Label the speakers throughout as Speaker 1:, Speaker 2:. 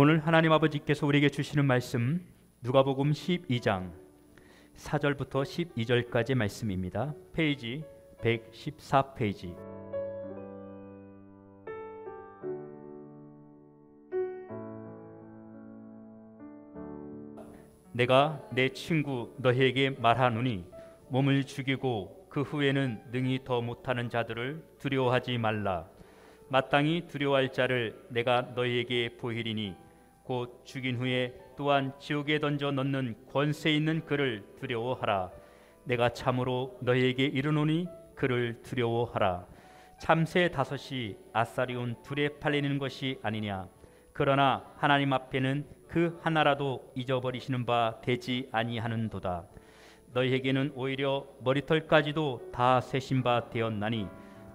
Speaker 1: 오늘 하나님 아버지께서 우리에게 주시는 말씀 누가복음 12장 4절부터 12절까지의 말씀입니다. 페이지 114페이지. 내가 내 친구 너희에게 말하노니 몸을 죽이고 그 후에는 능히 더 못하는 자들을 두려워하지 말라. 마땅히 두려워할 자를 내가 너희에게 보이리니 곧 죽인 후에 또한 지옥에 던져 넣는 권세 있는 그를 두려워하라. 내가 참으로 너희에게 이르노니 그를 두려워하라. 참새 5이 아싸리온 둘에 팔리는 것이 아니냐. 그러나 하나님 앞에는 그 하나라도 잊어버리시는 바 되지 아니하는도다. 너희에게는 오히려 머리털까지도 다 세신 바 되었나니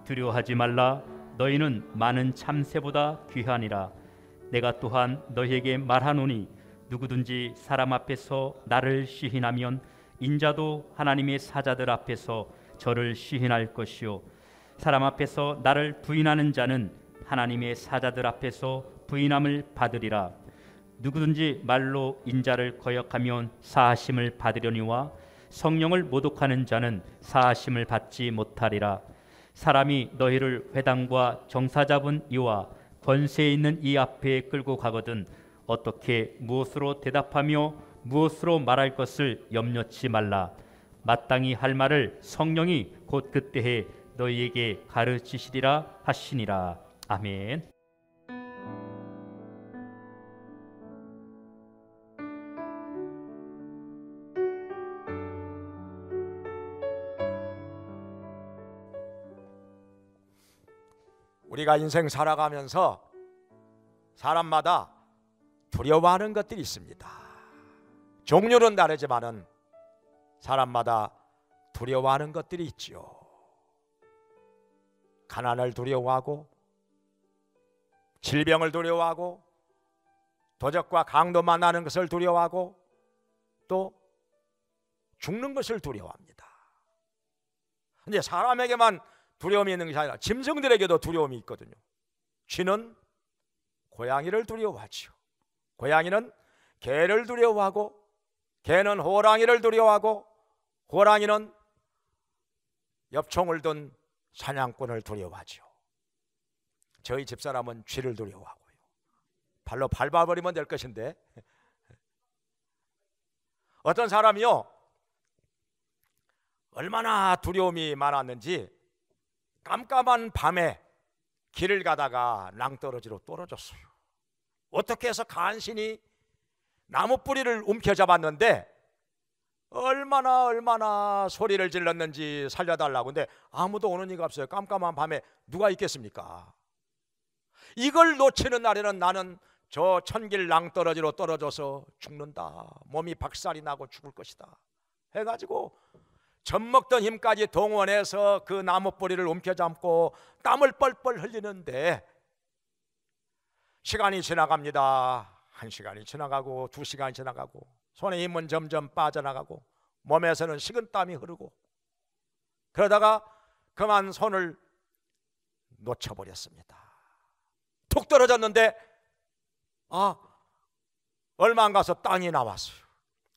Speaker 1: 두려워하지 말라. 너희는 많은 참새보다 귀하니라. 내가 또한 너희에게 말하노니 누구든지 사람 앞에서 나를 시인하면 인자도 하나님의 사자들 앞에서 저를 시인할 것이요 사람 앞에서 나를 부인하는 자는 하나님의 사자들 앞에서 부인함을 받으리라. 누구든지 말로 인자를 거역하면 사하심을 받으려니와 성령을 모독하는 자는 사하심을 받지 못하리라. 사람이 너희를 회당과 정사 잡은 이와 권세 있는 이 앞에 끌고 가거든 어떻게 무엇으로 대답하며 무엇으로 말할 것을 염려치 말라. 마땅히 할 말을 성령이 곧 그때에 너희에게 가르치시리라 하시니라. 아멘.
Speaker 2: 우리가 인생 살아가면서 사람마다 두려워하는 것들이 있습니다. 종류는 다르지만은 사람마다 두려워하는 것들이 있지요. 가난을 두려워하고 질병을 두려워하고 도적과 강도 만나는 것을 두려워하고 또 죽는 것을 두려워합니다. 근데 사람에게만 두려움이 있는 것이 아니라 짐승들에게도 두려움이 있거든요. 쥐는 고양이를 두려워하지요. 고양이는 개를 두려워하고 개는 호랑이를 두려워하고 호랑이는 엽총을 든 사냥꾼을 두려워하지요. 저희 집사람은 쥐를 두려워하고요. 발로 밟아버리면 될 것인데 어떤 사람이요 얼마나 두려움이 많았는지 깜깜한 밤에 길을 가다가 낭떠러지로 떨어졌어요. 어떻게 해서 간신히 나무 뿌리를 움켜잡았는데 얼마나 소리를 질렀는지 살려달라고. 근데 아무도 오는 이가 없어요. 깜깜한 밤에 누가 있겠습니까? 이걸 놓치는 날에는 나는 저 천길 낭떠러지로 떨어져서 죽는다, 몸이 박살이 나고 죽을 것이다 해가지고 젖먹던 힘까지 동원해서 그 나무 뿌리를 움켜잡고 땀을 뻘뻘 흘리는데 시간이 지나갑니다. 1시간이 지나가고 2시간이 지나가고 손의 힘은 점점 빠져나가고 몸에서는 식은땀이 흐르고 그러다가 그만 손을 놓쳐버렸습니다. 툭 떨어졌는데 얼마 안 가서 땅이 나왔어요.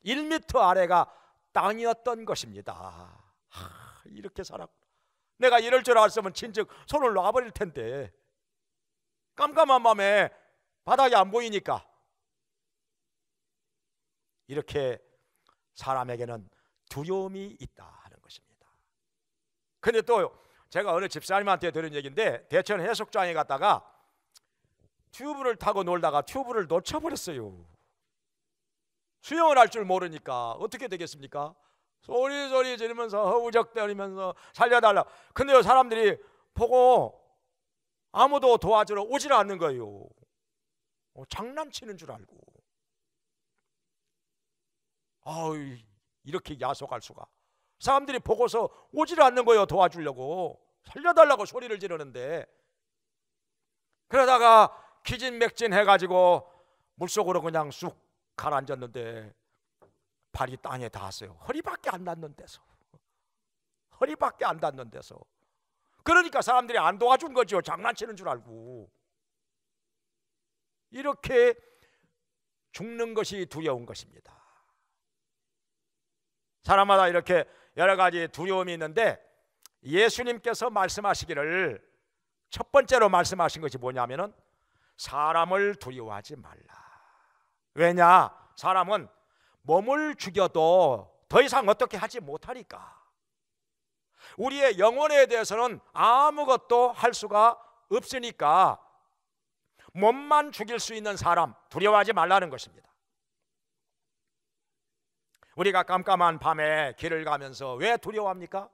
Speaker 2: 1m 아래가 땅이었던 것입니다. 이렇게 살았고 내가 이럴 줄 알았으면 진즉 손을 놔버릴 텐데 깜깜한 밤에 바닥이 안 보이니까. 이렇게 사람에게는 두려움이 있다 하는 것입니다. 근데 또 제가 어느 집사님한테 들은 얘기인데 대천 해수욕장에 갔다가 튜브를 타고 놀다가 튜브를 놓쳐버렸어요. 수영을 할 줄 모르니까 어떻게 되겠습니까? 소리 지르면서 허우적대면서 살려달라. 근데요 사람들이 보고 아무도 도와주러 오질 않는 거예요. 장난치는 줄 알고. 이렇게 야속할 수가. 사람들이 보고서 오질 않는 거예요. 도와주려고 살려달라고 소리를 지르는데. 그러다가 기진맥진 해가지고 물속으로 그냥 쑥 가라앉았는데 발이 땅에 닿았어요. 허리밖에 안 닿는 데서. 그러니까 사람들이 안 도와준 거죠. 장난치는 줄 알고. 이렇게 죽는 것이 두려운 것입니다. 사람마다 이렇게 여러 가지 두려움이 있는데 예수님께서 말씀하시기를 첫 번째로 말씀하신 것이 뭐냐면은 사람을 두려워하지 말라. 왜냐? 사람은 몸을 죽여도 더 이상 어떻게 하지 못하니까. 우리의 영혼에 대해서는 아무것도 할 수가 없으니까 몸만 죽일 수 있는 사람 두려워하지 말라는 것입니다. 우리가 깜깜한 밤에 길을 가면서 왜 두려워합니까?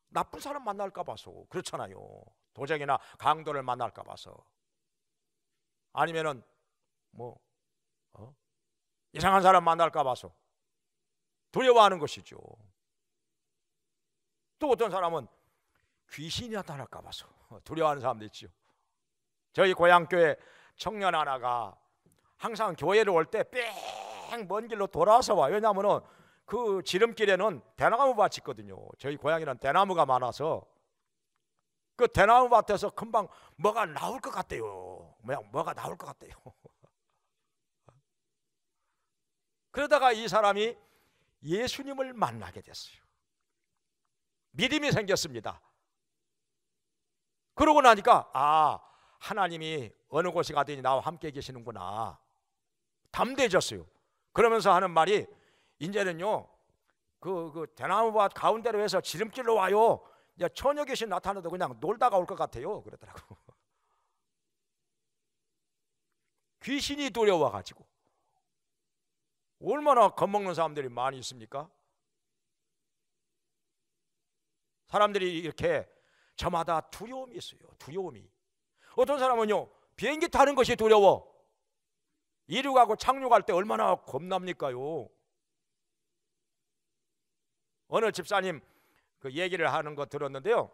Speaker 2: 나쁜 사람 만날까 봐서. 그렇잖아요. 도적이나 강도를 만날까 봐서. 아니면은 이상한 사람 만날까 봐서 두려워하는 것이죠. 또 어떤 사람은 귀신이 나타날까 봐서 두려워하는 사람도 있죠. 저희 고향교회 청년 하나가 항상 교회를 올 때 뺑 먼 길로 돌아서 와요. 왜냐하면 그 지름길에는 대나무 밭이 있거든요. 저희 고향에는 대나무가 많아서 그 대나무 밭에서 금방 뭐가 나올 것 같대요. 뭐가 나올 것 같대요. 그러다가 이 사람이 예수님을 만나게 됐어요. 믿음이 생겼습니다. 그러고 나니까 하나님이 어느 곳에 가든지 나와 함께 계시는구나. 담대해졌어요. 그러면서 하는 말이 이제는요 그 대나무밭 가운데로 해서 지름길로 와요. 이제 처녀 귀신 나타나도 그냥 놀다가 올 것 같아요. 그러더라고. 귀신이 두려워가지고. 얼마나 겁먹는 사람들이 많이 있습니까? 사람들이 이렇게 저마다 두려움이 있어요. 두려움이. 어떤 사람은요 비행기 타는 것이 두려워. 이륙하고 착륙할 때 얼마나 겁납니까요? 어느 집사님 그 얘기를 하는 거 들었는데요,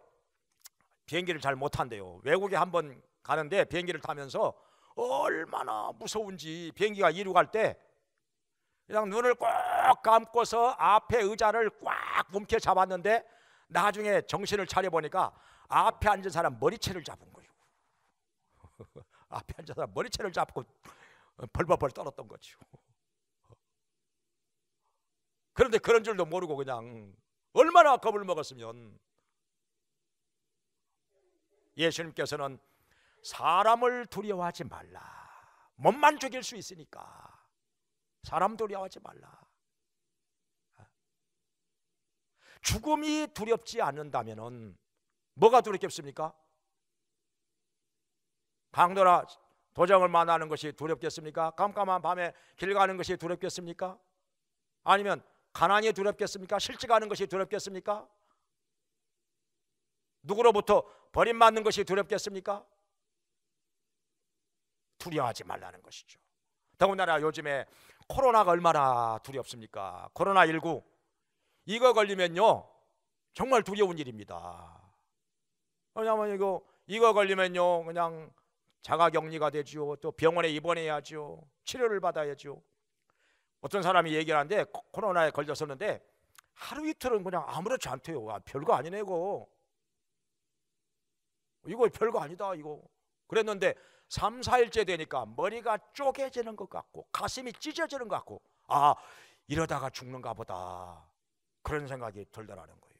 Speaker 2: 비행기를 잘 못 탄대요. 외국에 한번 가는데 비행기를 타면서 얼마나 무서운지, 비행기가 이륙할 때 그냥 눈을 꼭 감고서 앞에 의자를 꽉 움켜 잡았는데 나중에 정신을 차려보니까 앞에 앉은 사람 머리채를 잡은 거예요. 앞에 앉은 사람 머리채를 잡고 벌벌벌 떨었던 거죠. 그런데 그런 줄도 모르고 그냥 얼마나 겁을 먹었으면. 예수님께서는 사람을 두려워하지 말라. 몸만 죽일 수 있으니까 사람 두려워하지 말라. 죽음이 두렵지 않는다면 뭐가 두렵겠습니까? 강도나 도적을 만나는 것이 두렵겠습니까? 깜깜한 밤에 길 가는 것이 두렵겠습니까? 아니면 가난이 두렵겠습니까? 실직하는 것이 두렵겠습니까? 누구로부터 버림받는 것이 두렵겠습니까? 두려워하지 말라는 것이죠. 더군다나 요즘에 코로나가 얼마나 두렵습니까? 코로나19 이거 걸리면요 정말 두려운 일입니다. 왜냐하면 이거 걸리면요 그냥 자가격리가 되죠. 또 병원에 입원해야죠. 치료를 받아야죠. 어떤 사람이 얘기를 하는데 코로나에 걸렸었는데 하루 이틀은 그냥 아무렇지 않대요. 별거 아니네 이거 별거 아니다 이거. 그랬는데 3, 4일째 되니까 머리가 쪼개지는 것 같고 가슴이 찢어지는 것 같고 이러다가 죽는가 보다 그런 생각이 들더라는 거예요.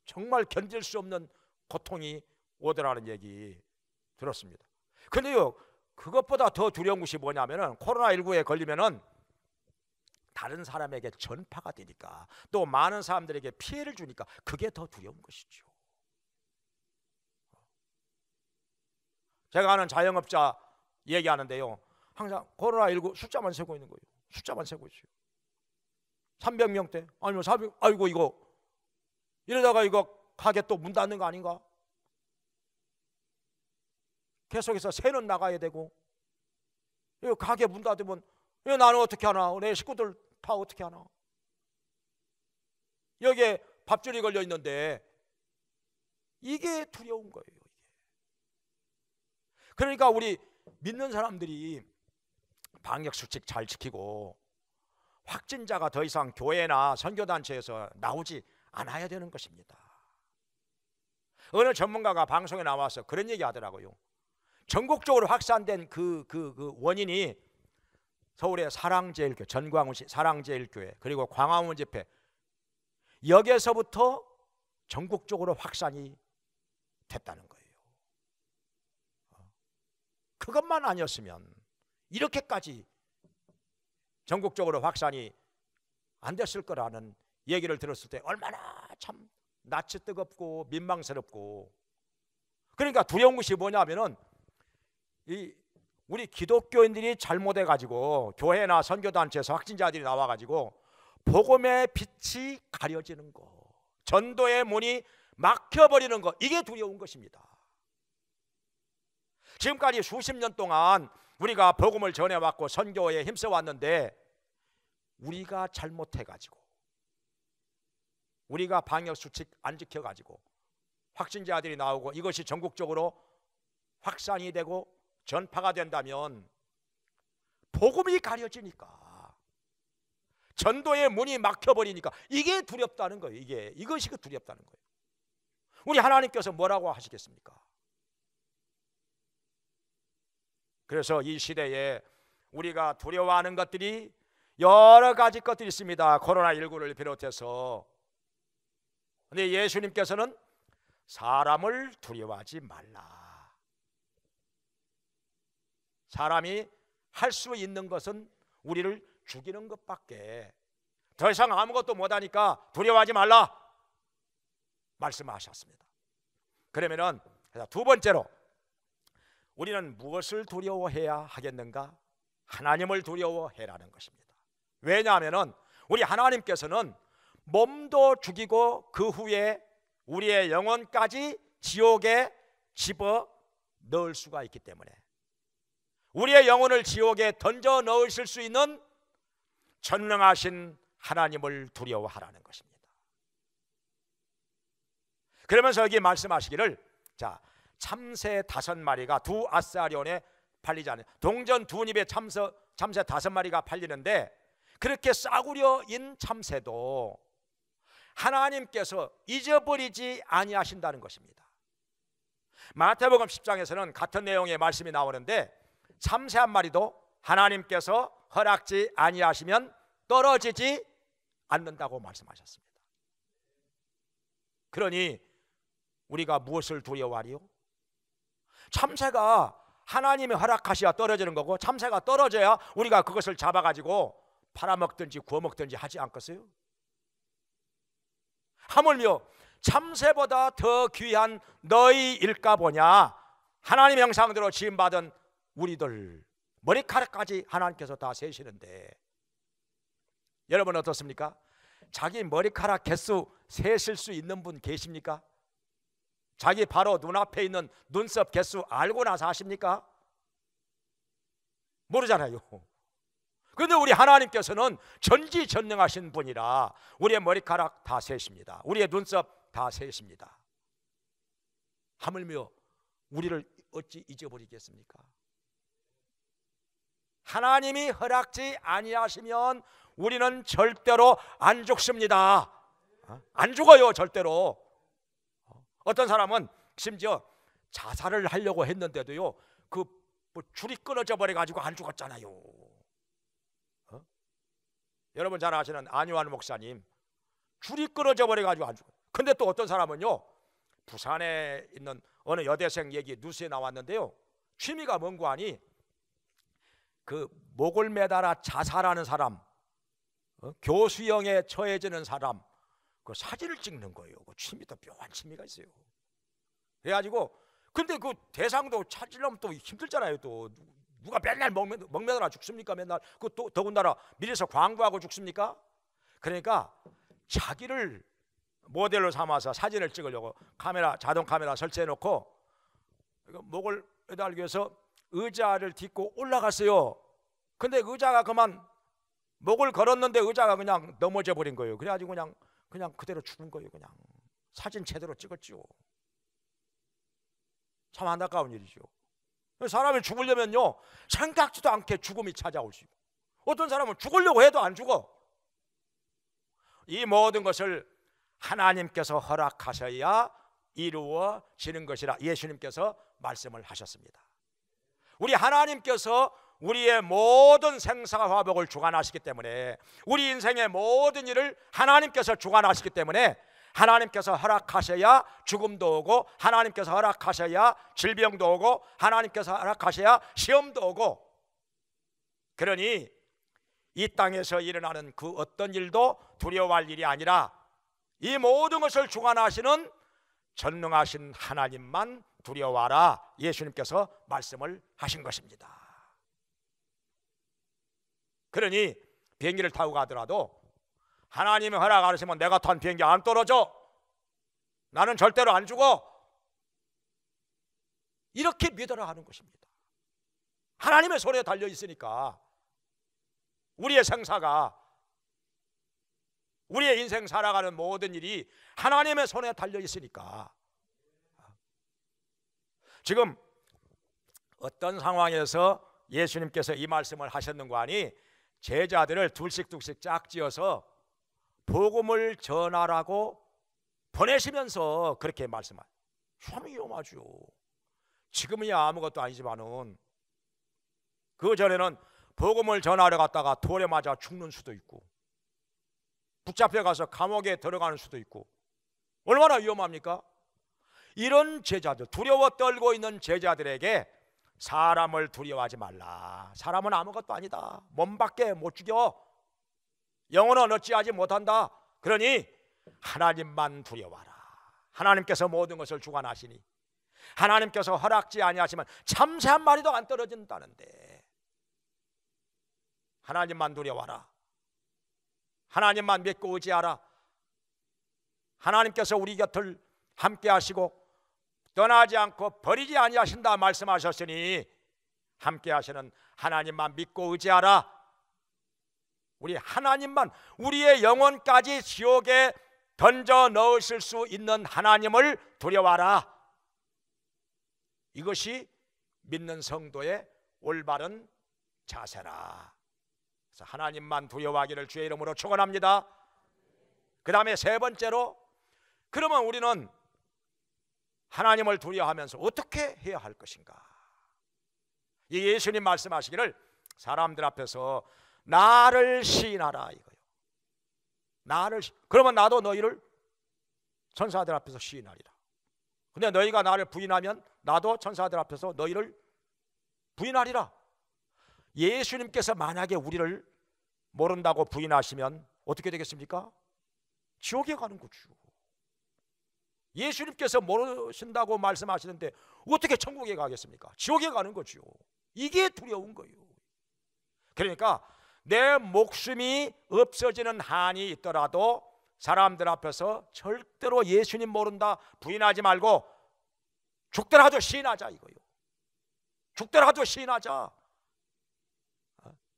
Speaker 2: 정말 견딜 수 없는 고통이 오더라는 얘기 들었습니다. 근데요 그것보다 더 두려운 것이 뭐냐면은 코로나19에 걸리면은 다른 사람에게 전파가 되니까 또 많은 사람들에게 피해를 주니까 그게 더 두려운 것이죠. 제가 아는 자영업자 얘기하는데요 항상 코로나19 숫자만 세고 있는 거예요. 숫자만 세고 있어요. 300명대 아니면 400 아이고 이거 이러다가 이거 가게 또 문 닫는 거 아닌가? 계속해서 새는 나가야 되고 이거 가게 문 닫으면 이거 나는 어떻게 하나? 내 식구들 다 어떻게 하나? 여기에 밥줄이 걸려 있는데 이게 두려운 거예요. 이게. 그러니까 우리 믿는 사람들이 방역수칙 잘 지키고 확진자가 더 이상 교회나 선교단체에서 나오지 않아야 되는 것입니다. 어느 전문가가 방송에 나와서 그런 얘기 하더라고요. 전국적으로 확산된 그 원인이 서울의 사랑제일교회, 전광훈시 사랑제일교회, 그리고 광화문 집회, 여기에서부터 전국적으로 확산이 됐다는 거예요. 그것만 아니었으면 이렇게까지 전국적으로 확산이 안 됐을 거라는 얘기를 들었을 때 얼마나 참 낯이 뜨겁고 민망스럽고, 그러니까 두려운 것이 뭐냐면은 우리 기독교인들이 잘못해 가지고 교회나 선교단체에서 확진자들이 나와 가지고 복음의 빛이 가려지는 거, 전도의 문이 막혀버리는 거, 이게 두려운 것입니다. 지금까지 수십 년 동안 우리가 복음을 전해왔고 선교에 힘써왔는데, 우리가 잘못해가지고, 우리가 방역수칙 안 지켜가지고 확진자들이 나오고 이것이 전국적으로 확산이 되고 전파가 된다면 복음이 가려지니까, 전도의 문이 막혀버리니까 이게 두렵다는 거예요. 이것이 두렵다는 거예요. 우리 하나님께서 뭐라고 하시겠습니까? 그래서 이 시대에 우리가 두려워하는 것들이 여러 가지 것들이 있습니다. 코로나19를 비롯해서. 근데 예수님께서는 사람을 두려워하지 말라. 사람이 할 수 있는 것은 우리를 죽이는 것밖에 더 이상 아무것도 못하니까 두려워하지 말라 말씀하셨습니다. 그러면은 두 번째로, 우리는 무엇을 두려워해야 하겠는가? 하나님을 두려워해라는 것입니다. 왜냐하면 우리 하나님께서는 몸도 죽이고 그 후에 우리의 영혼까지 지옥에 집어 넣을 수가 있기 때문에, 우리의 영혼을 지옥에 던져 넣으실 수 있는 전능하신 하나님을 두려워하라는 것입니다. 그러면서 여기 말씀하시기를, 자, 참새 5마리가 두 아사리온에 팔리지 않아요. 동전 2입에 참새 5마리가 팔리는데, 그렇게 싸구려인 참새도 하나님께서 잊어버리지 아니하신다는 것입니다. 마태복음 10장에서는 같은 내용의 말씀이 나오는데, 참새 한 마리도 하나님께서 허락지 아니하시면 떨어지지 않는다고 말씀하셨습니다. 그러니 우리가 무엇을 두려워하리요? 참새가 하나님이 허락하셔야 떨어지는 거고, 참새가 떨어져야 우리가 그것을 잡아가지고 팔아먹든지 구워먹든지 하지 않겠어요? 하물며 참새보다 더 귀한 너희일까 보냐. 하나님 형상대로 지음받은 우리들 머리카락까지 하나님께서 다 세시는데, 여러분 어떻습니까? 자기 머리카락 개수 세실 수 있는 분 계십니까? 자기 바로 눈앞에 있는 눈썹 개수 알고 나서 하십니까? 모르잖아요. 그런데 우리 하나님께서는 전지전능하신 분이라 우리의 머리카락 다 세십니다. 우리의 눈썹 다 세십니다. 하물며 우리를 어찌 잊어버리겠습니까? 하나님이 허락지 아니하시면 우리는 절대로 안 죽습니다. 안 죽어요, 절대로. 어떤 사람은 심지어 자살을 하려고 했는데도요, 그 줄이 끊어져 버려 가지고 안 죽었잖아요. 여러분 잘 아시는 안유한 목사님, 줄이 끊어져 버려 가지고 안 죽어요. 근데 또 어떤 사람은요, 부산에 있는 어느 여대생 얘기 뉴스에 나왔는데요, 취미가 뭔고 하니 그 목을 매달아 자살하는 사람, 교수형에 처해지는 사람, 그 사진을 찍는 거예요. 그 취미도 묘한 취미가 있어요. 그래가지고 근데 그 대상도 찾으려면 또 힘들잖아요. 또 누가 맨날 먹매달아 죽습니까? 맨날 그 또 더군다나 미리서 광고하고 죽습니까? 그러니까 자기를 모델로 삼아서 사진을 찍으려고 자동 카메라 설치해놓고 목을 매달기 위해서 의자를 딛고 올라갔어요. 근데 의자가 그만 목을 걸었는데 의자가 그냥 넘어져 버린 거예요. 그래가지고 그냥 그대로 죽은 거예요. 그냥 사진 제대로 찍었죠. 참 안타까운 일이죠. 사람이 죽으려면요, 생각지도 않게 죽음이 찾아올 수 있고, 어떤 사람은 죽으려고 해도 안 죽어. 이 모든 것을 하나님께서 허락하셔야 이루어지는 것이라 예수님께서 말씀을 하셨습니다. 우리 하나님께서 우리의 모든 생사와 화복을 주관하시기 때문에, 우리 인생의 모든 일을 하나님께서 주관하시기 때문에 하나님께서 허락하셔야 죽음도 오고, 하나님께서 허락하셔야 질병도 오고, 하나님께서 허락하셔야 시험도 오고. 그러니 이 땅에서 일어나는 그 어떤 일도 두려워할 일이 아니라 이 모든 것을 주관하시는 전능하신 하나님만 두려워하라, 예수님께서 말씀을 하신 것입니다. 그러니 비행기를 타고 가더라도 하나님이 허락 안 하시면 내가 탄 비행기 안 떨어져, 나는 절대로 안 죽어, 이렇게 믿어라 하는 것입니다. 하나님의 손에 달려 있으니까, 우리의 생사가, 우리의 인생 살아가는 모든 일이 하나님의 손에 달려 있으니까. 지금 어떤 상황에서 예수님께서 이 말씀을 하셨는가 하니, 제자들을 둘씩 짝지어서 복음을 전하라고 보내시면서 그렇게 말씀하세요. 참 위험하죠. 지금이야 아무것도 아니지만은 그 전에는 복음을 전하러 갔다가 돌에 맞아 죽는 수도 있고, 붙잡혀 가서 감옥에 들어가는 수도 있고, 얼마나 위험합니까? 이런 제자들, 두려워 떨고 있는 제자들에게 사람을 두려워하지 말라. 사람은 아무것도 아니다. 몸밖에 못 죽여. 영혼은 어찌하지 못한다. 그러니 하나님만 두려워하라. 하나님께서 모든 것을 주관하시니, 하나님께서 허락지 아니하시면 참새 한 마리도 안 떨어진다는데, 하나님만 두려워하라. 하나님만 믿고 의지하라. 하나님께서 우리 곁을 함께 하시고 떠나지 않고 버리지 아니하신다 말씀하셨으니, 함께 하시는 하나님만 믿고 의지하라. 우리 하나님만, 우리의 영혼까지 지옥에 던져 넣으실 수 있는 하나님을 두려워하라. 이것이 믿는 성도의 올바른 자세라. 그래서 하나님만 두려워하기를 주의 이름으로 축원합니다. 그 다음에 세 번째로, 그러면 우리는 하나님을 두려워하면서 어떻게 해야 할 것인가? 이 예수님 말씀하시기를 사람들 앞에서 나를 시인하라 이거예요. 그러면 나도 너희를 천사들 앞에서 시인하리라. 근데 너희가 나를 부인하면 나도 천사들 앞에서 너희를 부인하리라. 예수님께서 만약에 우리를 모른다고 부인하시면 어떻게 되겠습니까? 지옥에 가는 거죠. 예수님께서 모르신다고 말씀하시는데 어떻게 천국에 가겠습니까? 지옥에 가는 거죠. 이게 두려운 거예요. 그러니까 내 목숨이 없어지는 한이 있더라도 사람들 앞에서 절대로 예수님 모른다 부인하지 말고 죽더라도 시인하자 이거예요. 죽더라도 시인하자.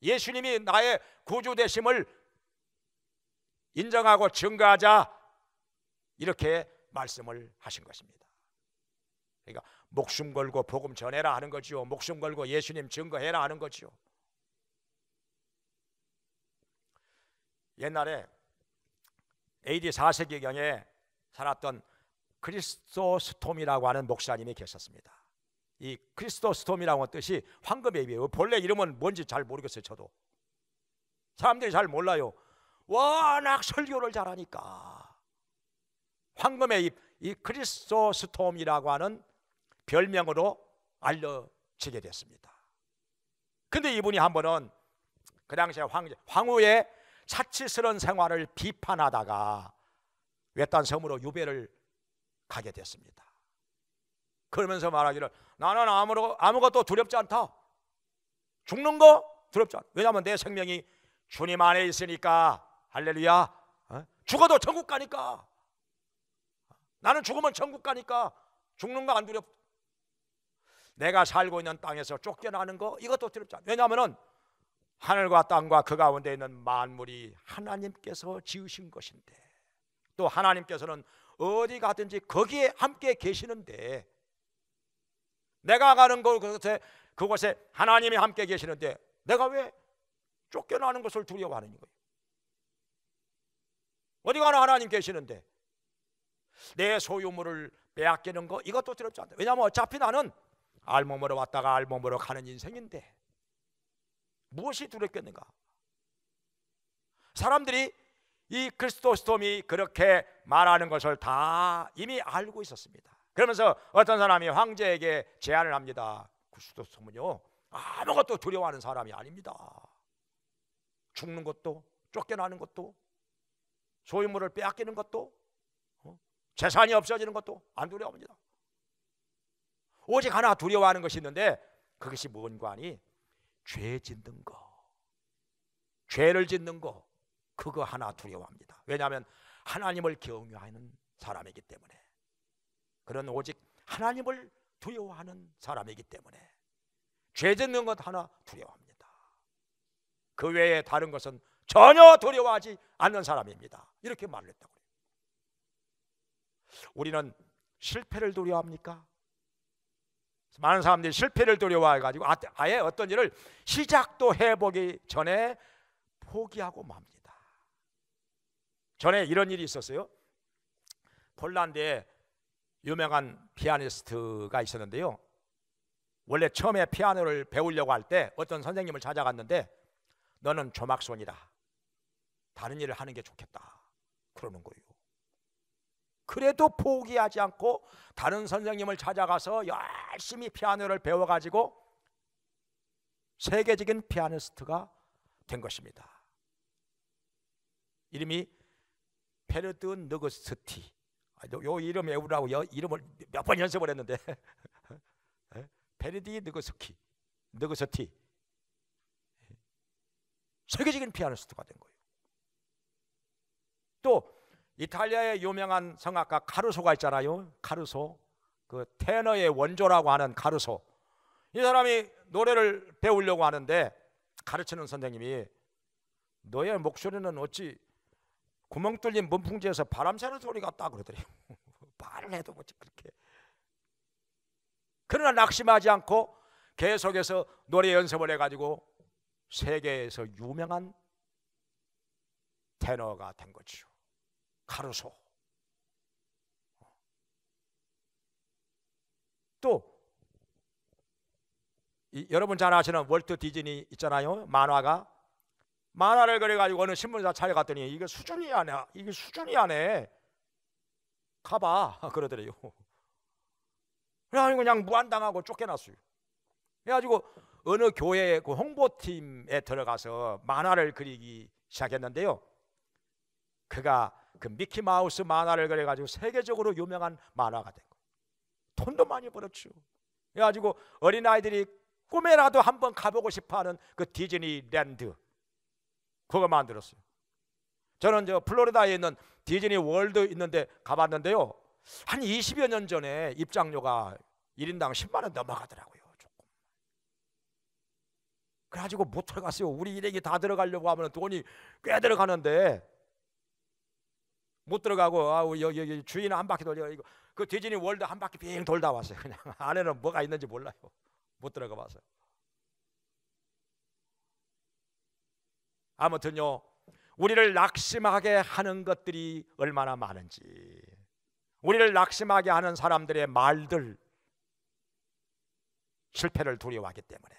Speaker 2: 예수님이 나의 구주 되심을 인정하고 증거하자, 이렇게 말씀을 하신 것입니다. 그러니까 목숨 걸고 복음 전해라 하는 거죠. 목숨 걸고 예수님 증거해라 하는 거죠. 옛날에 AD 4세기경에 살았던 크리스토스톰이라고 하는 목사님이 계셨습니다. 이 크리스토스톰이라고 하는 뜻이 황금의 입이에요. 본래 이름은 뭔지 잘 모르겠어요. 저도 사람들이 잘 몰라요. 워낙 설교를 잘하니까 황금의 입, 이 크리스토스톰이라고 하는 별명으로 알려지게 됐습니다. 근데 이분이 한 번은 그 당시에 황후의 사치스러운 생활을 비판하다가 외딴 섬으로 유배를 가게 됐습니다. 그러면서 말하기를 나는 아무것도 두렵지 않다. 죽는 거 두렵지 않다. 왜냐하면 내 생명이 주님 안에 있으니까. 할렐루야. 죽어도 천국 가니까. 나는 죽으면 천국 가니까 죽는 거 안 두렵다. 내가 살고 있는 땅에서 쫓겨나는 거 이것도 두렵지 않다. 왜냐하면 하늘과 땅과 그 가운데 있는 만물이 하나님께서 지으신 것인데, 또 하나님께서는 어디 가든지 거기에 함께 계시는데, 내가 가는 그곳에 하나님이 함께 계시는데 내가 왜 쫓겨나는 것을 두려워하는 거예요? 어디 가나 하나님 계시는데 내 소유물을 빼앗기는 거 이것도 두렵지 않다. 왜냐하면 어차피 나는 알몸으로 왔다가 알몸으로 가는 인생인데 무엇이 두렵겠는가? 사람들이 이 크리스토스톰이 그렇게 말하는 것을 다 이미 알고 있었습니다. 그러면서 어떤 사람이 황제에게 제안을 합니다. 크리스토스톰은요 아무것도 두려워하는 사람이 아닙니다. 죽는 것도, 쫓겨나는 것도, 소유물을 빼앗기는 것도, 재산이 없어지는 것도 안 두려워합니다. 오직 하나 두려워하는 것이 있는데 그것이 뭔가 하니 죄 짓는 거, 죄를 짓는 거, 그거 하나 두려워합니다. 왜냐하면 하나님을 경외하는 사람이기 때문에, 그런 오직 하나님을 두려워하는 사람이기 때문에 죄 짓는 것 하나 두려워합니다. 그 외에 다른 것은 전혀 두려워하지 않는 사람입니다. 이렇게 말을 했다고 해요. 우리는 실패를 두려워합니까? 많은 사람들이 실패를 두려워해가지고 아예 어떤 일을 시작도 해보기 전에 포기하고 맙니다. 전에 이런 일이 있었어요. 폴란드에 유명한 피아니스트가 있었는데요, 원래 처음에 피아노를 배우려고 할 때 어떤 선생님을 찾아갔는데 너는 조막손이다, 다른 일을 하는 게 좋겠다 그러는 거예요. 그래도 포기하지 않고 다른 선생님을 찾아가서 열심히 피아노를 배워가지고 세계적인 피아니스트가 된 것입니다. 이름이 페르드 느그스티. 요 이름 외우라고 이름을 몇 번 연습을 했는데 페르디 느그스티 세계적인 피아니스트가 된 거예요. 또 이탈리아의 유명한 성악가 카루소가 있잖아요. 카루소, 그 테너의 원조라고 하는 카루소. 이 사람이 노래를 배우려고 하는데 가르치는 선생님이 너의 목소리는 어찌 구멍 뚫린 문풍지에서 바람 새는 소리 같다 그러더래요. 말을 해도 뭐지 그렇게. 그러나 낙심하지 않고 계속해서 노래 연습을 해가지고 세계에서 유명한 테너가 된 거죠. 카루소. 또 여러분 잘 아시는 월트 디즈니 있잖아요. 만화를 그려가지고 어느 신문사 찾아갔더니 이게 수준이 아니네 가봐 그러더래요. 그래가지고 그냥 무한당하고 쫓겨났어요. 그래가지고 어느 교회 그 홍보팀에 들어가서 만화를 그리기 시작했는데요, 그가 그 미키마우스 만화를 그려가지고 세계적으로 유명한 만화가 된 거예요. 돈도 많이 벌었죠. 그래가지고 어린아이들이 꿈에라도 한번 가보고 싶어하는 그 디즈니랜드 그거 만들었어요. 저는 저 플로리다에 있는 디즈니 월드 있는데 가봤는데요, 한 20여 년 전에 입장료가 1인당 10만 원 넘어가더라고요. 조금. 그래가지고 못 들어갔어요. 우리 일행이 다 들어가려고 하면 돈이 꽤 들어가는데 못 들어가고 여기 주인 한 바퀴 돌려. 이거 그 디즈니 월드 한 바퀴 빙 돌다 왔어요. 그냥 안에는 뭐가 있는지 몰라요. 못 들어가 봐서. 아무튼요, 우리를 낙심하게 하는 것들이 얼마나 많은지, 우리를 낙심하게 하는 사람들의 말들, 실패를 두려워하기 때문에.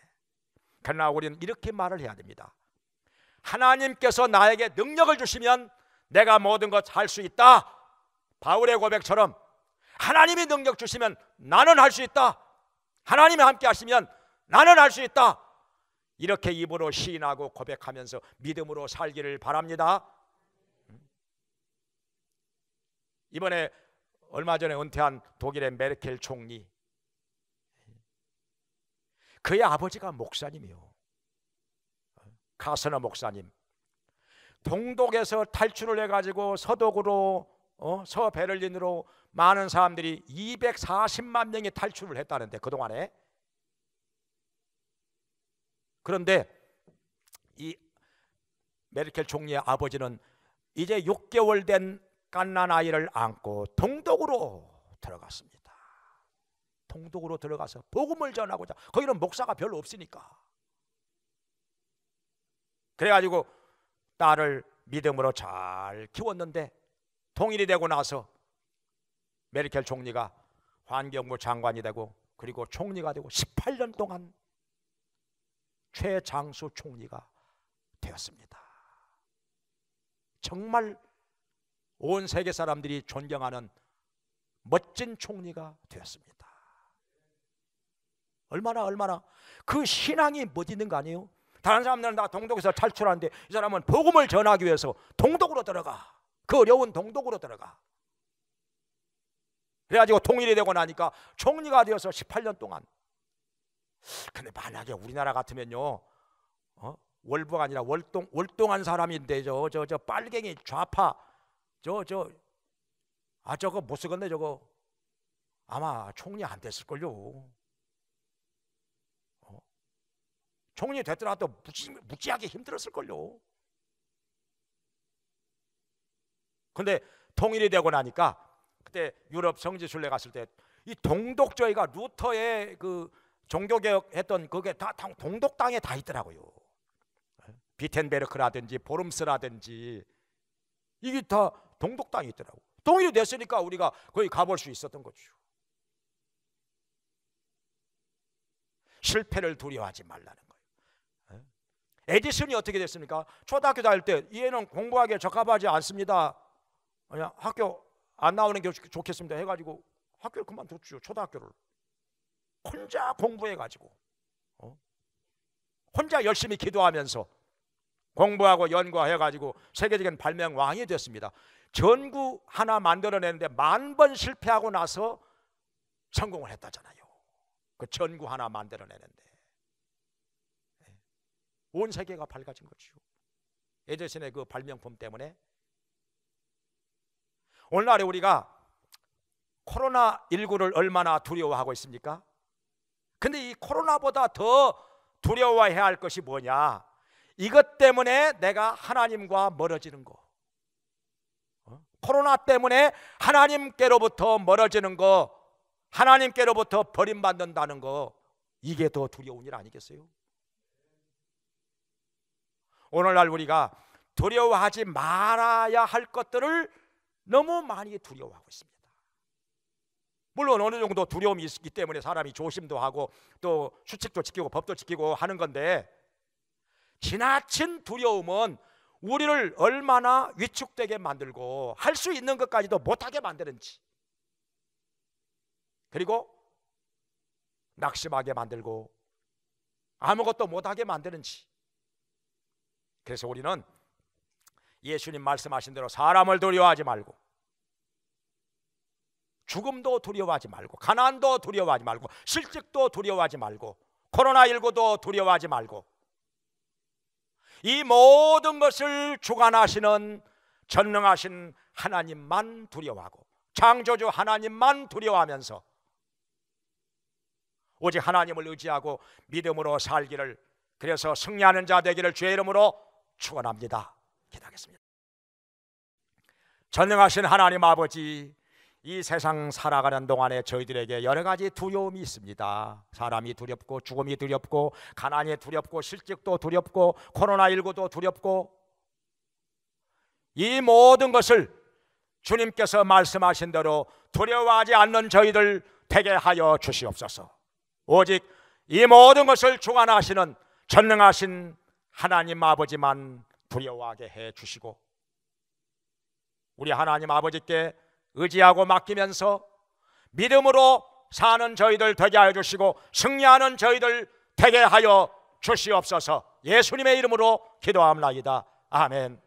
Speaker 2: 그러나 우리는 이렇게 말을 해야 됩니다. 하나님께서 나에게 능력을 주시면 내가 모든 것 할 수 있다. 바울의 고백처럼 하나님이 능력 주시면 나는 할 수 있다. 하나님이 함께 하시면 나는 할 수 있다. 이렇게 입으로 시인하고 고백하면서 믿음으로 살기를 바랍니다. 이번에 얼마 전에 은퇴한 독일의 메르켈 총리, 그의 아버지가 목사님이요, 카스너 목사님. 동독에서 탈출을 해가지고 서독으로 서베를린으로 많은 사람들이 240만 명이 탈출을 했다는데 그동안에. 그런데 이 메르켈 총리의 아버지는 이제 6개월 된 갓난 아이를 안고 동독으로 들어갔습니다. 동독으로 들어가서 복음을 전하고자. 거기는 목사가 별로 없으니까. 그래가지고 딸을 믿음으로 잘 키웠는데 통일이 되고 나서 메르켈 총리가 환경부 장관이 되고 그리고 총리가 되고 18년 동안 최장수 총리가 되었습니다. 정말 온 세계 사람들이 존경하는 멋진 총리가 되었습니다. 얼마나 그 신앙이 멋있는 거 아니에요? 다른 사람들은 다 동독에서 탈출하는데 이 사람은 복음을 전하기 위해서 동독으로 들어가. 그 어려운 동독으로 들어가. 그래가지고 통일이 되고 나니까 총리가 되어서 18년 동안. 근데 만약에 우리나라 같으면요, 월부가 아니라 월동한 사람인데 저 빨갱이 좌파 저거 못 쓰겠네. 저거 아마 총리 안 됐을걸요. 총리 됐더라도 무지하게 힘들었을걸요. 근데 통일이 되고 나니까 그때 유럽 성지순례 갔을 때 이 동독주의가 루터의 그 종교개혁 했던 그게 다 동독 땅에 다 있더라고요. 비텐베르크라든지 보름스라든지 이게 다 동독 땅에 있더라고. 통일이 됐으니까 우리가 거기 가볼 수 있었던 거죠. 실패를 두려워하지 말라는 거예요. 에디슨이 어떻게 됐습니까? 초등학교 다닐 때 얘는 공부하기에 적합하지 않습니다. 그냥 학교 안 나오는 게 좋겠습니다 해가지고 학교를 그만뒀죠. 초등학교를 혼자 공부해가지고 혼자 열심히 기도하면서 공부하고 연구해가지고 세계적인 발명왕이 됐습니다. 전구 하나 만들어내는데 10,000번 실패하고 나서 성공을 했다잖아요. 그 전구 하나 만들어내는데 온 세계가 밝아진 거죠. 에디슨의 그 발명품 때문에. 오늘날에 우리가 코로나19를 얼마나 두려워하고 있습니까? 근데 이 코로나보다 더 두려워해야 할 것이 뭐냐? 이것 때문에 내가 하나님과 멀어지는 거. 코로나 때문에 하나님께로부터 멀어지는 거, 하나님께로부터 버림받는다는 거, 이게 더 두려운 일 아니겠어요? 오늘날 우리가 두려워하지 말아야 할 것들을 너무 많이 두려워하고 있습니다. 물론 어느 정도 두려움이 있기 때문에 사람이 조심도 하고 또 수칙도 지키고 법도 지키고 하는 건데, 지나친 두려움은 우리를 얼마나 위축되게 만들고 할 수 있는 것까지도 못하게 만드는지, 그리고 낙심하게 만들고 아무것도 못하게 만드는지. 그래서 우리는 예수님 말씀하신 대로 사람을 두려워하지 말고, 죽음도 두려워하지 말고, 가난도 두려워하지 말고, 실직도 두려워하지 말고, 코로나19도 두려워하지 말고, 이 모든 것을 주관하시는 전능하신 하나님만 두려워하고, 창조주 하나님만 두려워하면서 오직 하나님을 의지하고 믿음으로 살기를, 그래서 승리하는 자 되기를 주의 이름으로 축원합니다. 기도하겠습니다. 전능하신 하나님 아버지, 이 세상 살아가는 동안에 저희들에게 여러 가지 두려움이 있습니다. 사람이 두렵고, 죽음이 두렵고, 가난이 두렵고, 실직도 두렵고, 코로나19도 두렵고, 이 모든 것을 주님께서 말씀하신 대로 두려워하지 않는 저희들 되게 하여 주시옵소서. 오직 이 모든 것을 주관하시는 전능하신 하나님 아버지만 두려워하게 해 주시고, 우리 하나님 아버지께 의지하고 맡기면서 믿음으로 사는 저희들 되게 하여 주시고, 승리하는 저희들 되게 하여 주시옵소서. 예수님의 이름으로 기도합니다. 아멘.